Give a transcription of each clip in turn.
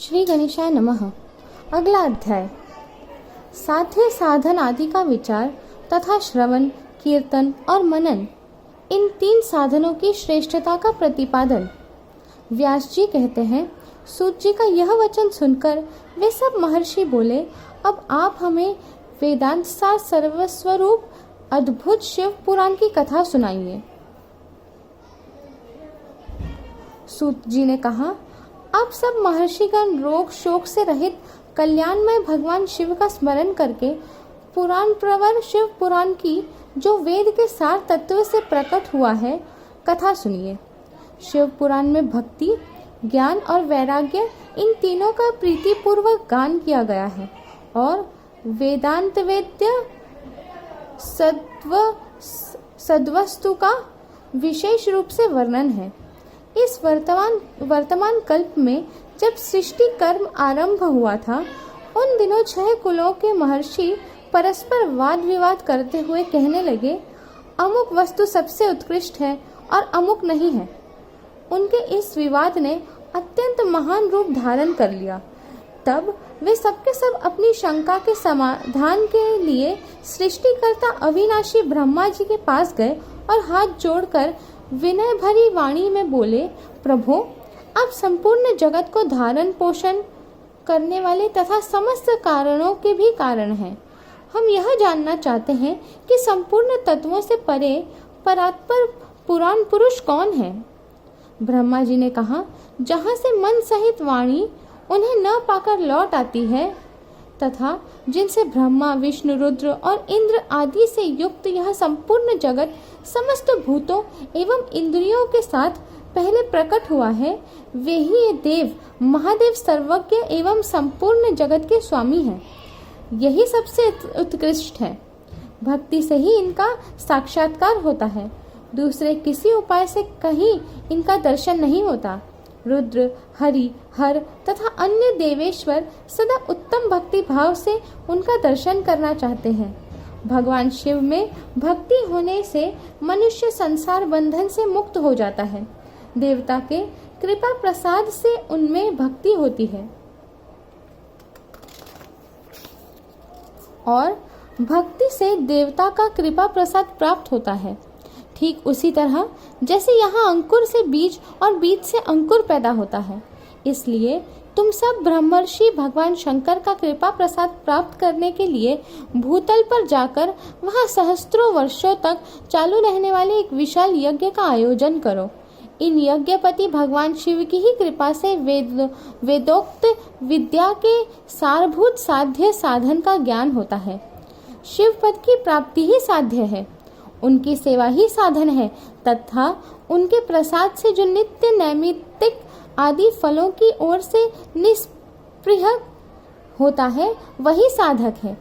श्री गणेशाय नमः। अगला अध्याय साध्य साधन आदि का विचार तथा श्रवण, कीर्तन और मनन, इन तीन साधनों की श्रेष्ठता का प्रतिपादन। व्यास जी कहते हैं, सूत जी का यह वचन सुनकर वे सब महर्षि बोले, अब आप हमें वेदांत सार सर्वस्वरूप अद्भुत शिव पुराण की कथा सुनाइए। सूत जी ने कहा, आप सब महर्षिगण रोग शोक से रहित कल्याणमय भगवान शिव का स्मरण करके पुराण प्रवर शिव पुराण की, जो वेद के सार तत्व से प्रकट हुआ है, कथा सुनिए। शिव पुराण में भक्ति, ज्ञान और वैराग्य, इन तीनों का प्रीतिपूर्वक गान किया गया है और वेदांत वेद्य सद्वस्तु का विशेष रूप से वर्णन है। इस वर्तमान कल्प में जब सृष्टि कर्म आरंभ हुआ था, उन दिनों 6 कुलों के महर्षि परस्पर वाद विवाद करते हुए कहने लगे, अमुक वस्तु सबसे उत्कृष्ट है और अमुक नहीं है। उनके इस विवाद ने अत्यंत महान रूप धारण कर लिया। तब वे सबके सब अपनी शंका के समाधान के लिए सृष्टिकर्ता अविनाशी ब्रह्मा जी के पास गए और हाथ जोड़कर विनय भरी वाणी में बोले, प्रभु, आप संपूर्ण जगत को धारण पोषण करने वाले तथा समस्त कारणों के भी कारण हैं। हम यह जानना चाहते हैं कि संपूर्ण तत्वों से परे परात्पर पुराण पुरुष कौन है। ब्रह्मा जी ने कहा, जहाँ से मन सहित वाणी उन्हें न पाकर लौट आती है तथा जिनसे ब्रह्मा, विष्णु, रुद्र और इंद्र आदि से युक्त यह संपूर्ण जगत समस्त भूतों एवं इंद्रियों के साथ पहले प्रकट हुआ है, वे ही ये देव महादेव सर्वज्ञ एवं संपूर्ण जगत के स्वामी हैं। यही सबसे उत्कृष्ट है। भक्ति से ही इनका साक्षात्कार होता है, दूसरे किसी उपाय से कहीं इनका दर्शन नहीं होता। रुद्र, हरि, हर तथा अन्य देवेश्वर सदा उत्तम भक्ति भाव से उनका दर्शन करना चाहते हैं। भगवान शिव में भक्ति होने से मनुष्य संसार बंधन से मुक्त हो जाता है। देवता के कृपा प्रसाद से उनमें भक्ति होती है और भक्ति से देवता का कृपा प्रसाद प्राप्त होता है। ठीक उसी तरह जैसे यहाँ अंकुर से बीज और बीज से अंकुर पैदा होता है, इसलिए तुम सब ब्रह्मर्षि भगवान शंकर का कृपा प्रसाद प्राप्त करने के लिए भूतल पर जाकर वहाँ सहस्त्रों वर्षों तक चालू रहने वाले एक विशाल यज्ञ का आयोजन करो। इन यज्ञपति भगवान शिव की ही कृपा से वेदोक्त विद्या के सारभूत साध्य साधन का ज्ञान होता है। शिव पद की प्राप्ति ही साध्य है, उनकी सेवा ही साधन है तथा उनके प्रसाद से जो नित्य नैमित्तिक आदि फलों की ओर से निष्प्रिय होता है, वही साधक है।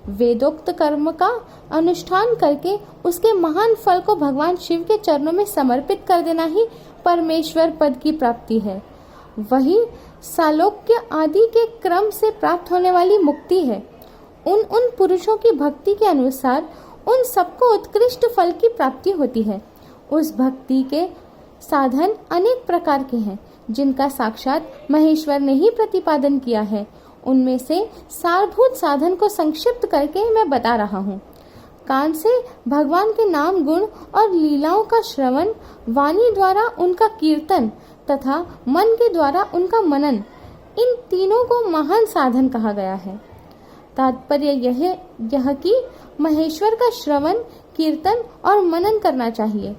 वेदोक्त कर्म का अनुष्ठान करके उसके महान फल को भगवान शिव के चरणों में समर्पित कर देना ही परमेश्वर पद की प्राप्ति है। वही सालोक्य आदि के क्रम से प्राप्त होने वाली मुक्ति है। उन पुरुषों की भक्ति के अनुसार उन सबको उत्कृष्ट फल की प्राप्ति होती है। उस भक्ति के साधन अनेक प्रकार के हैं, जिनका साक्षात महेश्वर ने ही प्रतिपादन किया है। उनमें से सारभूत साधन को संक्षिप्त करके मैं बता रहा हूँ। कान से भगवान के नाम, गुण और लीलाओं का श्रवण, वाणी द्वारा उनका कीर्तन तथा मन के द्वारा उनका मनन, इन तीनों को महान साधन कहा गया है। तात्पर्य यह कि महेश्वर का श्रवण, कीर्तन और मनन करना चाहिए।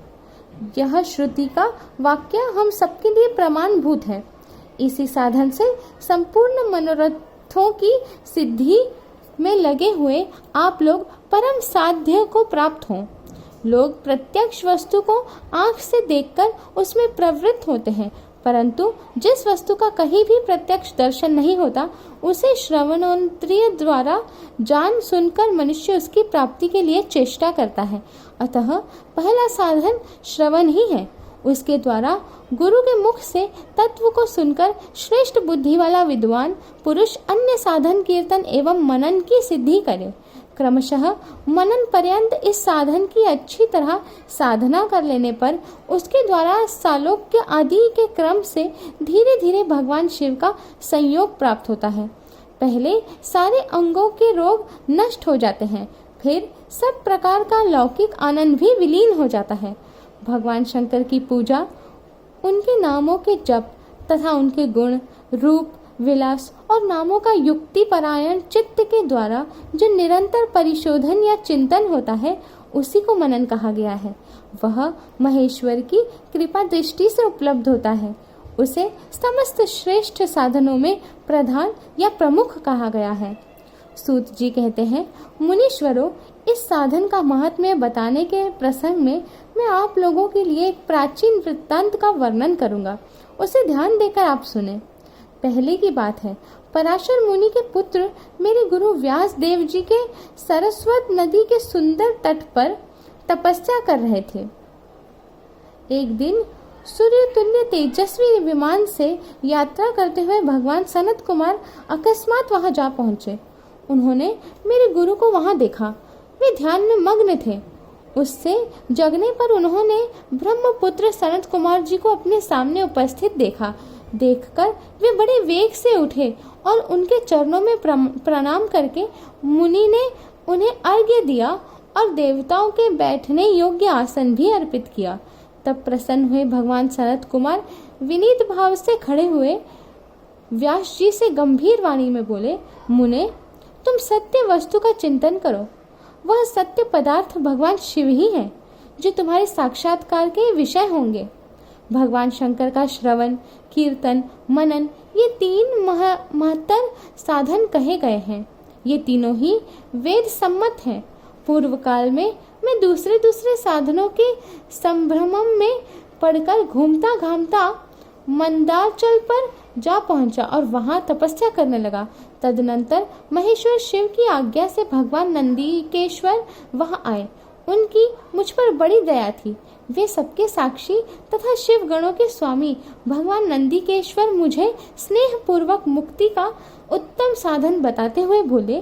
यह श्रुति का वाक्य हम सबके लिए प्रमाणभूत है। इसी साधन से संपूर्ण मनोरथों की सिद्धि में लगे हुए आप लोग परम साध्य को प्राप्त हों। लोग प्रत्यक्ष वस्तु को आंख से देखकर उसमें प्रवृत्त होते हैं, परंतु जिस वस्तु का कहीं भी प्रत्यक्ष दर्शन नहीं होता, उसे श्रवणोन्द्रिय द्वारा जान सुनकर मनुष्य उसकी प्राप्ति के लिए चेष्टा करता है। अतः पहला साधन श्रवण ही है। उसके द्वारा गुरु के मुख से तत्व को सुनकर श्रेष्ठ बुद्धि वाला विद्वान पुरुष अन्य साधन कीर्तन एवं मनन की सिद्धि करे। क्रमशः मनन पर्यंत इस साधन की अच्छी तरह साधना कर लेने पर उसके द्वारा सालोक्य आदि के क्रम से धीरे धीरे भगवान शिव का संयोग प्राप्त होता है। पहले सारे अंगों के रोग नष्ट हो जाते हैं, फिर सब प्रकार का लौकिक आनंद भी विलीन हो जाता है। भगवान शंकर की पूजा, उनके नामों के जप तथा उनके गुण, रूप, विलास और नामों का युक्ति परायण चित्त के द्वारा जो निरंतर परिशोधन या चिंतन होता है, उसी को मनन कहा गया है। वह महेश्वर की कृपा दृष्टि से उपलब्ध होता है। उसे समस्त श्रेष्ठ साधनों में प्रधान या प्रमुख कहा गया है। सूत जी कहते हैं, मुनीश्वरों, इस साधन का महात्म्य बताने के प्रसंग में मैं आप लोगों के लिए एक प्राचीन वृत्तांत का वर्णन करूंगा। उसे ध्यान देकर आप सुने। पहले की बात है, पराशर मुनि के पुत्र मेरे गुरु व्यास देव जी के सरस्वत नदी के सुंदर तट पर तपस्या कर रहे थे। एक दिन सूर्य तुल्य तेजस्वी विमान से यात्रा करते हुए भगवान सनत कुमार अकस्मात वहां जा पहुंचे। उन्होंने मेरे गुरु को वहां देखा। वे ध्यान में मग्न थे। उससे जगने पर उन्होंने ब्रह्मपुत्र सनत कुमार जी को अपने सामने उपस्थित देखा। देखकर वे बड़े वेग से उठे और उनके चरणों में प्रणाम करके मुनि ने उन्हें अर्घ्य दिया और देवताओं के बैठने योग्य आसन भी अर्पित किया। तब प्रसन्न हुए भगवान सनत कुमार विनीत भाव से खड़े हुए व्यास जी से गंभीर वाणी में बोले, मुने, तुम सत्य वस्तु का चिंतन करो। वह सत्य पदार्थ भगवान शिव ही है, जो तुम्हारे साक्षात्कार के विषय होंगे। भगवान शंकर का श्रवण, कीर्तन, मनन, ये तीन महत्तर साधन कहे गए हैं। ये तीनों ही वेद सम्मत हैं। पूर्व काल में मैं दूसरे साधनों के संभ्रम में पड़कर घूमता घामता मंदाचल पर जा पहुंचा और वहां तपस्या करने लगा। तदनंतर महेश्वर शिव की आज्ञा से भगवान नंदीकेश्वर वहां आए। उनकी मुझ पर बड़ी दया थी। वे सबके साक्षी तथा शिव गणों के स्वामी भगवान नंदीकेश्वर मुझे स्नेह पूर्वक मुक्ति का उत्तम साधन बताते हुए बोले,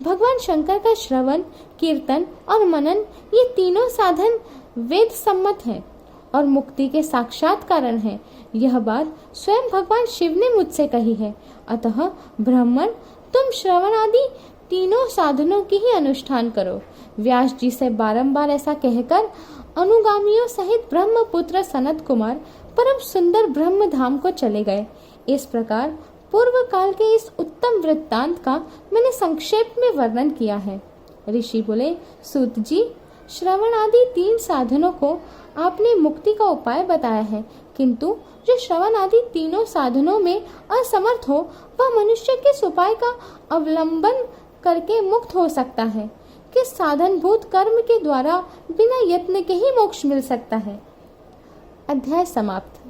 भगवान शंकर का श्रवण, कीर्तन और मनन, ये तीनों साधन वेद सम्मत हैं और मुक्ति के साक्षात कारण हैं। यह बात स्वयं भगवान शिव ने मुझसे कही है। अतः ब्राह्मण, तुम श्रवण आदि तीनों साधनों की ही अनुष्ठान करो। व्यास जी से बारंबार ऐसा कहकर अनुगामियों सहित ब्रह्मपुत्र सनत कुमार परम सुंदर ब्रह्म धाम को चले गए। इस प्रकार पूर्व काल के इस उत्तम वृत्तांत का मैंने संक्षेप में वर्णन किया है। ऋषि बोले, सूत जी, श्रवण आदि तीन साधनों को आपने मुक्ति का उपाय बताया है, किंतु जो श्रवण आदि तीनों साधनों में असमर्थ हो, वह मनुष्य किस उपाय का अवलंबन करके मुक्त हो सकता है? किस साधनभूत कर्म के द्वारा बिना यत्न के ही मोक्ष मिल सकता है? अध्याय समाप्त।